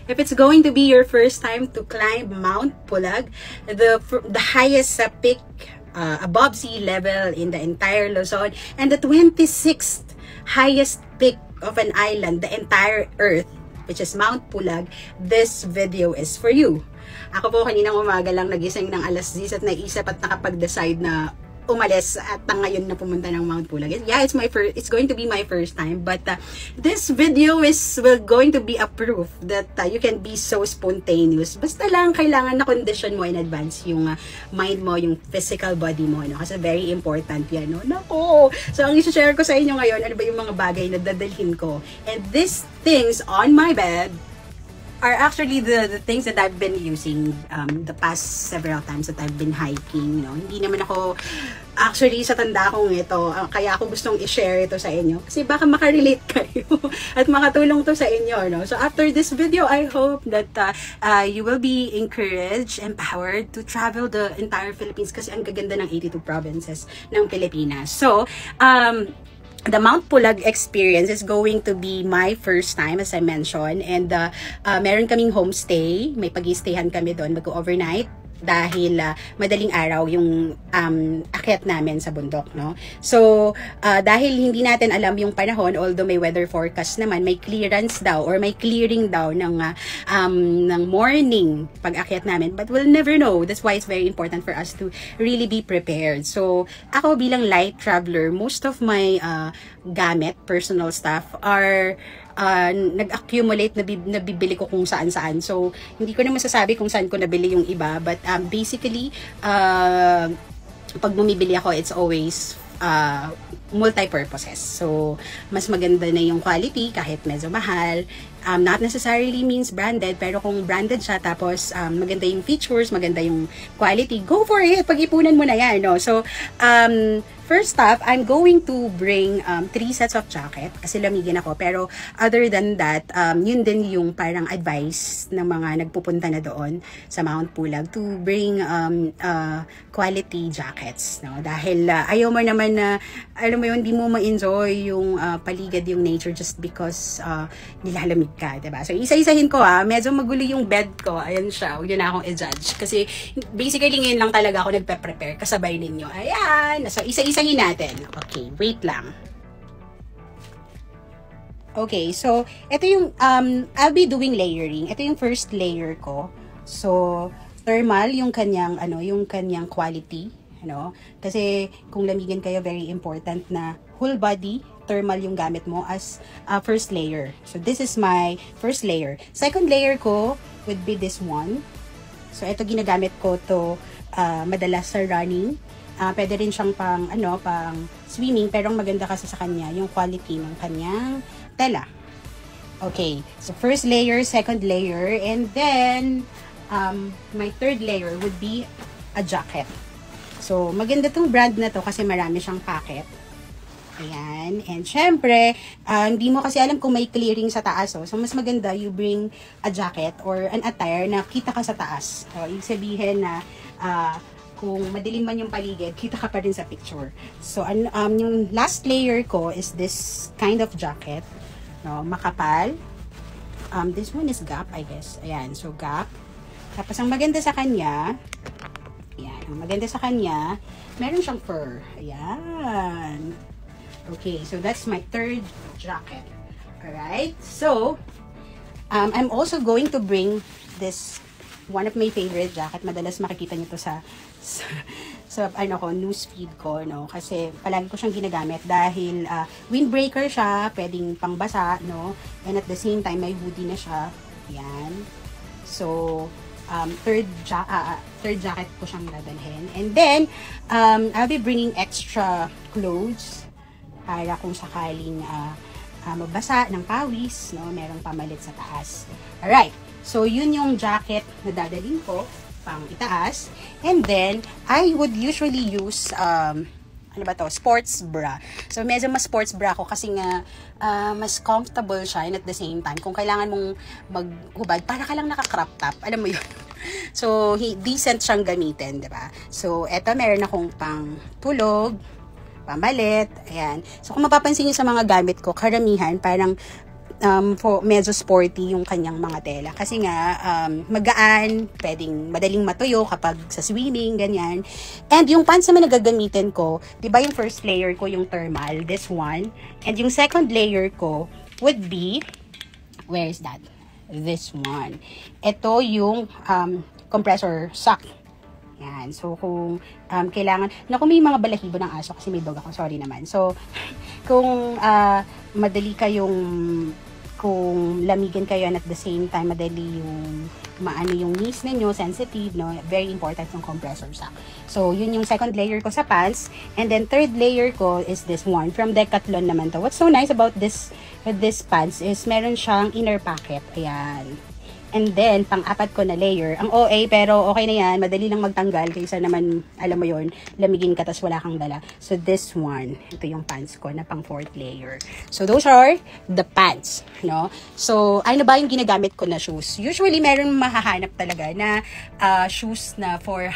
if it's going to be your first time to climb Mount Pulag, the highest peak above sea level in the entire Luzon, and the 26th highest peak of an island, the entire Earth, which is Mount Pulag, this video is for you. Ako po kaninang umaga lang nagising ng alas 10 at naisip at nakapag-decide na umalis at ngayon na pumunta ng Mount Pulag. Yeah, it's going to be my first time, but this video will going to be a proof that you can be so spontaneous. Basta lang kailangan na condition mo in advance yung mind mo, yung physical body mo, no? Kasi very important yan, no? Nako! So, ang i-share ko sa inyo ngayon, ano ba yung mga bagay na dadalhin ko? And these things on my bed are actually the things that I've been using the past several times that I've been hiking, no? Hindi naman ako actually sa tanda kong ito, kaya ako gustong i-share ito sa inyo kasi baka makarelate kayo at makatulong to sa inyo, no? So after this video, I hope that you will be encouraged, empowered to travel the entire Philippines kasi ang gaganda ng 82 provinces ng Pilipinas. So the Mount Pulag experience is going to be my first time, as I mentioned, and meron kaming homestay, may pag-i-stayhan kami doon, mag-overnight dahil madaling araw yung akyat namin sa bundok, no? So, dahil hindi natin alam yung panahon, although may weather forecast naman, may clearance daw or may clearing daw ng morning pag-akyat namin, but we'll never know. That's why it's very important for us to really be prepared. So, ako bilang light traveler, most of my gamit, personal stuff are nag-accumulate na bibili ko kung saan-saan. So, hindi ko na masasabi kung saan ko nabili yung iba. But, basically, pag bumibili ako, it's always multi-purposes. So, mas maganda na yung quality kahit medyo mahal. Not necessarily means branded, pero kung branded siya, tapos maganda yung features, maganda yung quality, go for it! Pag-ipunan mo na yan, no? So, first off, I'm going to bring 3 sets of jacket kasi lamigin ako. Pero other than that, yun din yung parang advice ng mga nagpupunta na doon sa Mount Pulag to bring quality jackets, no? Dahil ayaw mo naman na, alam mo yun, hindi mo ma-enjoy yung paligid, yung nature just because nilalamig ka, diba? So, isa-isahin ko medyo magulo yung bed ko. Ayan siya, huwag yun na akong i-judge. Kasi, basically, ngayon lang talaga ako nagpe-prepare kasabay ninyo. Ayan! So, isa-isahin natin. Okay, wait lang. Okay, so, ito yung, I'll be doing layering. Ito yung first layer ko. So, thermal yung kanyang, yung kanyang quality. Kasi, kung lamigin kayo, very important na whole body, thermal yung gamit mo as first layer. So, this is my first layer. Second layer ko would be this one. So, ito ginagamit ko to madalas sa running. Pwede rin siyang pang swimming, pero maganda kasi sa kanya yung quality ng kanyang tela. Okay. So, first layer, second layer, and then my third layer would be a jacket. So, maganda tong brand na to kasi marami siyang packet. Ayan. And syempre, hindi mo kasi alam kung may clearing sa taas. So, mas maganda you bring a jacket or an attire na kita ka sa taas. So, ibig sabihin na kung madilim man yung paligid, kita ka pa rin sa picture. So, yung last layer ko is this kind of jacket. No, makapal. This one is Gap, I guess. Ayan. So, Gap. Tapos, ang maganda sa kanya, ayan. Ang maganda sa kanya, meron siyang fur. Ayan. Okay, so that's my third jacket. Alright, so I'm also going to bring this, one of my favorite jacket. Madalas makikita nyo to sa newsfeed ko, no? Kasi palagi ko siyang ginagamit dahil windbreaker siya, pwedeng pangbasa, no? And at the same time, may hoodie na siya. Ayan. So, third jacket ko siyang dadalhin. And then, I'll be bringing extra clothes para kung sakaling mabasa ng pawis, no, merong pamalit sa taas. Alright, so yun yung jacket na dadalhin ko pang itaas. And then, I would usually use, sports bra. So, medyo mas sports bra ko kasi nga, mas comfortable siya and at the same time, kung kailangan mong maghubad, para ka lang naka-crop top, alam mo yun. So, decent siyang gamitin, diba? So, eto, meron akong pang tulog, pamalit, ayan. So, kung mapapansin niyo sa mga gamit ko, karamihan, parang for medyo sporty yung kanyang mga tela. Kasi nga, magaan, pwedeng madaling matuyo kapag sa swimming, ganyan. And yung pants naman na gagamitin ko, di ba yung first layer ko yung thermal, this one. And yung second layer ko would be, where is that? This one. Ito yung compressor sock. Yan. So, kung kailangan, kung may mga balahibo ng aso, kasi may dog ako, sorry naman. So, kung madali kayong, kung lamigin kayo and at the same time, madali yung, maano yung knees ninyo, sensitive, no? Very important yung compressor sock. So, yun yung second layer ko sa pants. And then, third layer ko is this one. From Decathlon naman to. What's so nice about this pants is meron siyang inner pocket. Ayan. And then, pang-apat ko na layer. Ang OA, pero okay na yan. Madali lang magtanggal. Kaysa naman, alam mo yon, lamigin ka, tas wala kang dala. So, this one. Ito yung pants ko na pang fourth layer. So, those are the pants. No? So, ano ba yung ginagamit ko na shoes? Usually, meron mahahanap talaga na shoes na for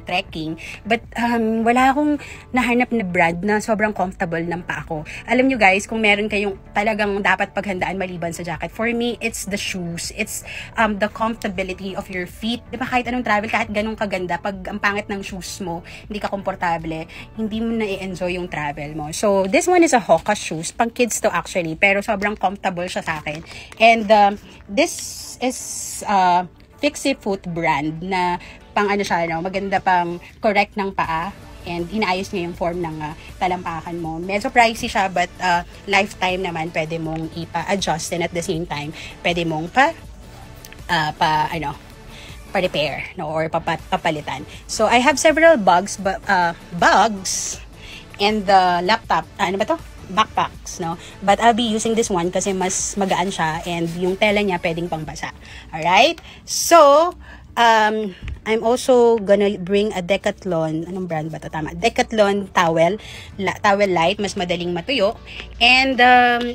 trekking. But, wala akong nahanap na brand na sobrang comfortable ng pa ako. Alam nyo guys, kung meron kayong talagang dapat paghandaan maliban sa jacket, for me, it's the shoes. It's the comfortability of your feet. Di ba kahit anong travel, kahit ganun kaganda, pag ang pangit ng shoes mo, hindi ka komportable, hindi mo na i-enjoy yung travel mo. So, this one is a Hoka shoes. Pang kids to actually, pero sobrang comfortable siya sa akin. And this is Fixie Foot brand na pang ano siya, no? Maganda pang correct ng paa. And inaayos niya yung form ng talampakan mo. Medyo pricey siya, but lifetime naman pwede mong ipa-adjust, and at the same time, pwede mong pa-repair, no, or papalitan. So, I have several bags and the laptop, ano ba to? Backpacks, no? But I'll be using this one kasi mas magaan siya and yung tela niya pwedeng pangbasa. Alright? So, I'm also gonna bring a Decathlon, anong brand ba ito? Tama, Decathlon towel light, mas madaling matuyo. And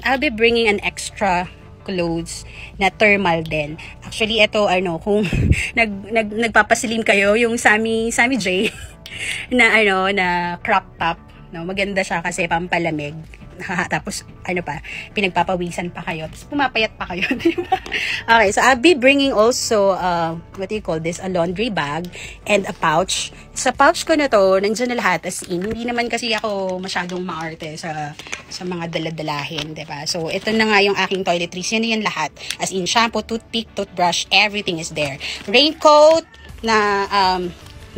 I'll be bringing an extra clothes na thermal din. Actually, ito, kung nagpapasilim kayo, yung Sammy J na crop top, no? Maganda siya kasi pampalamig. Tapos, pinagpapawisan pa kayo. Tapos, pumapayat pa kayo. Diba? Okay, so I'll be bringing also, what do you call this? A laundry bag and a pouch. Sa pouch ko na to, nandiyan na lahat. As in, hindi naman kasi ako masyadong maarte sa mga daladalahin, diba? So, ito na nga yung aking toiletries. Yan lahat. As in, shampoo, toothpick, toothbrush, everything is there. Raincoat na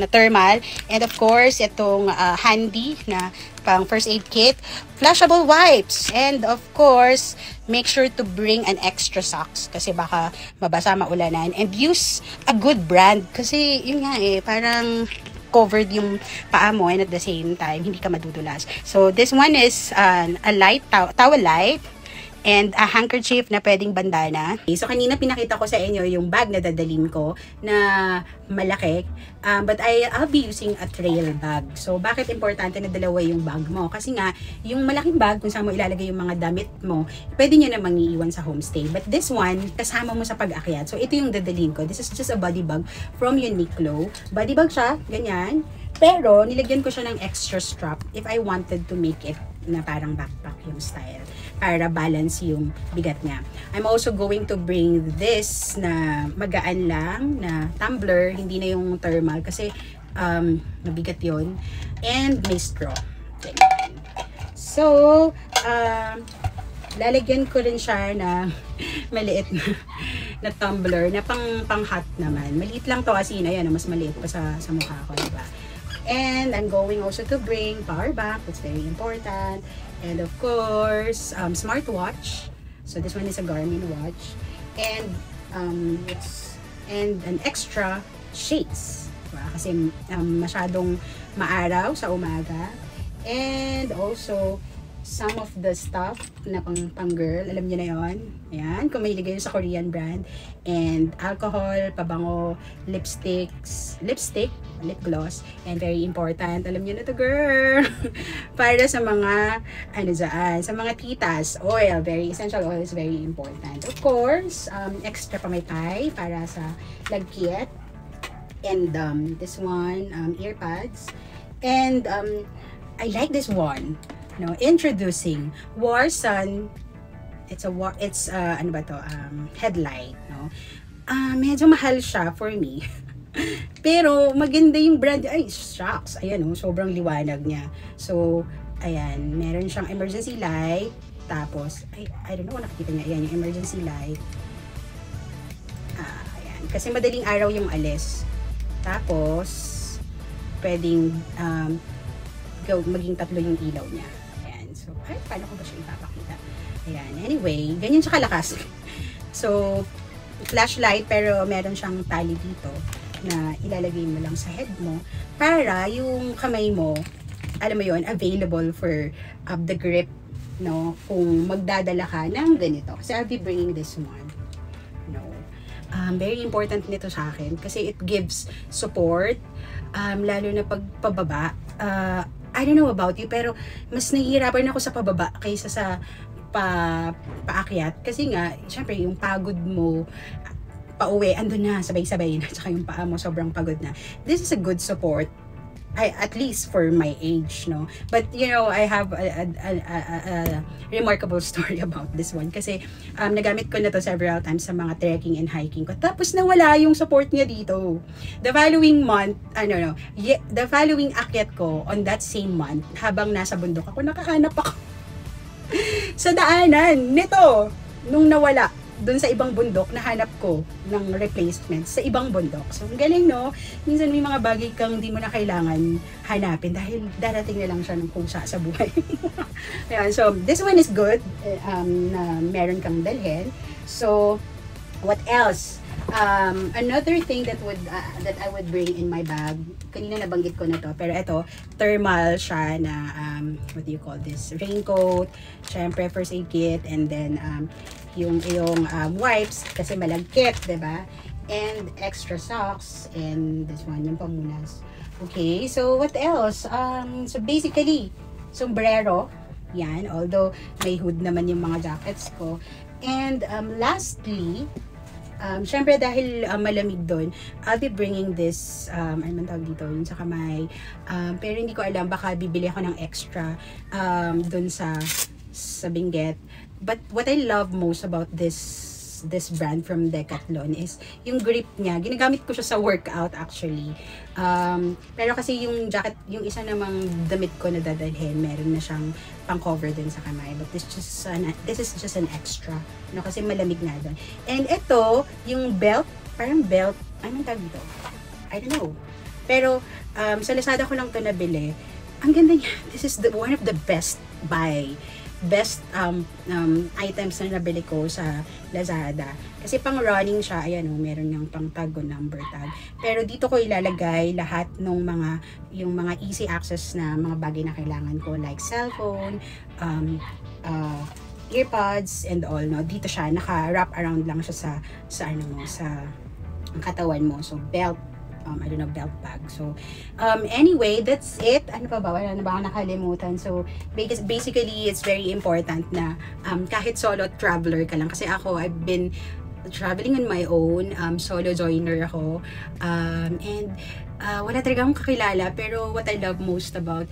thermal. And of course, itong handy na pang first aid kit, flushable wipes, and of course, make sure to bring an extra socks kasi baka mabasa, maulanan, and use a good brand kasi yun nga parang covered yung paa mo and at the same time, hindi ka madudulas. So, this one is a light, towel light, and a handkerchief na pwedeng bandana. So, kanina pinakita ko sa inyo yung bag na dadalhin ko na malaki. But I'll be using a trail bag. So, bakit importante na dalawa yung bag mo? Kasi nga, yung malaking bag, kung saan mo ilalagay yung mga damit mo, pwede nyo namang iiwan sa homestay. But this one, kasama mo sa pag-akyat. So, ito yung dadalhin ko. This is just a body bag from Uniqlo. Body bag siya, ganyan. Pero, nilagyan ko siya ng extra strap if I wanted to make it na parang backpack yung style para balance yung bigat niya. I'm also going to bring this na magaan lang na tumbler, hindi na yung thermal kasi mabigat yon, and may straw. So, lalagyan ko rin siya na maliit na tumbler na pang hot naman. Maliit lang to kasi ayan, mas maliit pa sa mukha ko, diba? And I'm going also to bring power bank. That's very important. And of course, smartwatch. So this one is a Garmin watch. And and an extra shades. Diba? Kasi masyadong maaraw sa umaga. And also some of the stuff na pang girl, alam niyo na yon. Ayan, kung may ligay sa Korean brand. And alcohol, pabango, lip gloss, and very important, alam niyo na to girl, para sa mga sa mga titas, oil, very essential oil is very important. Of course, extra pamaypay para sa lagkit. And this one, earpads. And I like this one. No, introducing Warsun ano ba to, headlight, no? Medyo mahal siya for me. Pero maganda yung brand. Ay, shucks. Ayan, oh, sobrang liwanag niya. So, ayan, meron siyang emergency light. Tapos, I don't know kung nakikita niya. Ayan, yung emergency light. Ayan. Kasi madaling araw yung alis. Tapos, pwedeng maging tatlo yung ilaw niya. Ayan. So, paano ko ba siya ipapakita? Ayan. Anyway, ganyan siya kalakas. So, flashlight, pero meron siyang tali dito na ilalagay mo lang sa head mo para yung kamay mo, alam mo yon, available for the grip, no, kung magdadala ka ng ganito. Kasi I'll be bringing this one, no. Very important nito sa akin kasi it gives support, lalo na pagpababa. I don't know about you, pero mas nahihirapan ako sa pababa kaysa sa paakyat kasi nga, syempre yung pagod mo pauwi, andun na, sabay-sabay na, tsaka yung paa mo sobrang pagod na. This is a good support, at least for my age, no? But, you know, I have a remarkable story about this one kasi nagamit ko na to several times sa mga trekking and hiking ko. Tapos nawala yung support niya dito. The following month, the following akyat ko on that same month, habang nasa bundok ako, nakahanap ako sa daanan nito, nung nawala doon sa ibang bundok, nahanap ko ng replacement sa ibang bundok. So, ang galing, no? Minsan may mga bagay kang di mo na kailangan hanapin dahil darating na lang siya ng kusa sa buhay. Ayan, so, this one is good, na meron kang dalhin. So, what else? Another thing that I would bring in my bag, kanina nabanggit ko na to, pero ito, thermal siya na, what do you call this? Raincoat, syempre first aid kit, and then, yung wipes, kasi malagkit, diba? And extra socks, and this one, yung pamunas. Okay, so what else? So basically, sombrero, yan, although may hood naman yung mga jackets ko. And lastly, syempre dahil malamig doon, I'll be bringing this, ano man tawag dito, yun sa kamay. Pero hindi ko alam, baka bibili ako ng extra doon sa Benguet. But what I love most about this brand from Decathlon is yung grip niya. Ginagamit ko siya sa workout actually. Pero kasi yung jacket, yung isa namang damit ko na dadalhin, meron na siyang pang-cover din sa kamay. But this is just an extra. No, kasi malamig na doon. And ito, yung belt, parang belt, anong tawag dito? I don't know. Pero sa Lazada ko lang to nabili. Ang ganda niya. This is one of the best items na nabili ko sa Lazada. Kasi pang running siya, ayan o, meron niyang pang tag o number tag. Pero dito ko ilalagay lahat ng yung mga easy access na mga bagay na kailangan ko, like cellphone, earpods, and all, no. Dito siya, naka-wrap around lang siya sa katawan mo. So, belt, I don't know, belt bag. So, anyway, that's it. Ano pa ba? Wala na ba ako nakalimutan? So, basically, it's very important na kahit solo traveler ka lang. Kasi ako, I've been traveling on my own. Solo joiner ako. And wala talaga akong kakilala. Pero what I love most about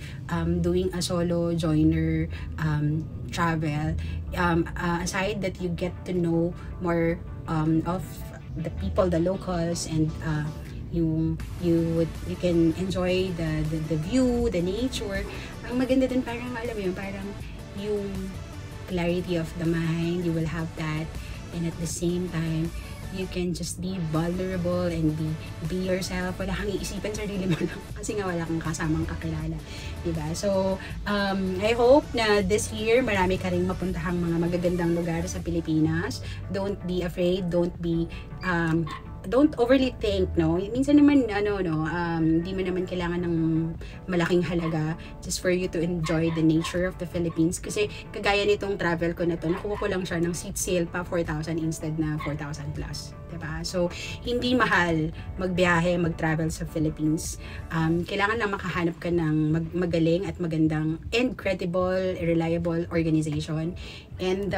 doing a solo joiner travel, aside that you get to know more of the people, the locals, and you can enjoy the view, the nature. Ang maganda din, parang alam mo yun, parang yung clarity of the mind, you will have that, and at the same time you can just be vulnerable and be yourself. Wala kang iisipan sarili mo lang kasi nga wala kang kasamang kakilala, diba? So I hope na this year marami ka ring mapuntahang mga magagandang lugar sa Pilipinas. Don't be afraid, don't overly think, no? Minsan naman, hindi mo naman kailangan ng malaking halaga just for you to enjoy the nature of the Philippines. Kasi, kagaya nitong travel ko na to, nakuha ko lang siya ng seat sale pa 4,000 instead na 4,000 plus. Diba? So, hindi mahal magbiyahe, mag-travel sa Philippines. Kailangan lang makahanap ka ng magaling at magandang and credible, reliable organization. And,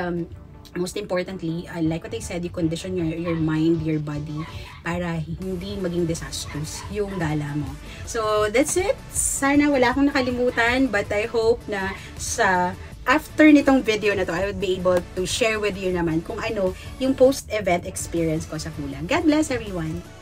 most importantly, like what I said, you condition your mind, your body, para hindi maging disastrous yung gala mo. So, that's it. Sana wala akong nakalimutan, but I hope na sa after nitong video na to, I would be able to share with you naman kung ano yung post-event experience ko sa Kulang. God bless everyone!